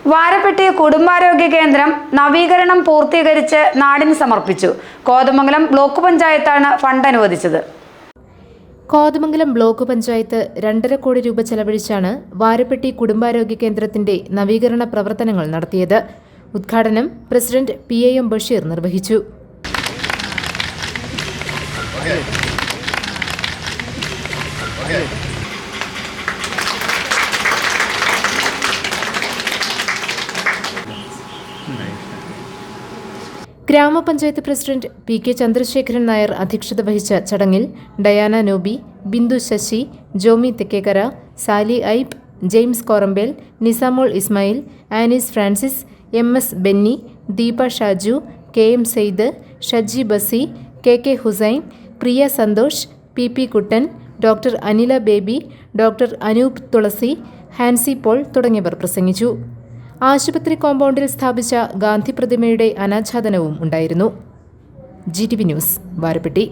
വാരപ്പെട്ടി കുടുംബാരോഗ്യ കേന്ദ്രം നവീകരണം പൂർത്തീകരിച്ച് നാടിന് സമർപ്പിച്ചു. കോതമംഗലം ബ്ലോക്ക് പഞ്ചായത്താണ് ഫണ്ട് അനുവദിച്ചത്. കോതമംഗലം ബ്ലോക്ക് പഞ്ചായത്ത് 2.5 കോടി രൂപ ചെലവഴിച്ചാണ് വാരപ്പെട്ടി കുടുംബാരോഗ്യ കേന്ദ്രത്തിന്റെ നവീകരണ പ്രവർത്തനങ്ങൾ നടത്തിയത്. ഉദ്ഘാടനം പ്രസിഡന്റ് PAM ബഷീർ നിർവഹിച്ചു. ഗ്രാമപഞ്ചായത്ത് പ്രസിഡന്റ് PK ചന്ദ്രശേഖരൻ നായർ അധ്യക്ഷത വഹിച്ച ചടങ്ങിൽ Diana Nobi, Bindu Sasi, Jomy Thekkekara, Sally Aib, James Korampel, Nisamol Ismail, Anees Francis, MS Benny, Deepa Shaju, KM Syed, Shaji Basi, KK Hussain, Priya Santhosh, PP Kuttan, doctor Anila Baby, doctor Anoop Thulasi, Hansi Paul തുടങ്ങിയവർ പ്രസംഗിച്ചു. ആശുപത്രി കോമ്പൗണ്ടിൽ സ്ഥാപിച്ച ഗാന്ധി പ്രതിമയുടെ അനാച്ഛാദനവും ഉണ്ടായിരുന്നു. GTV news, Varappetty.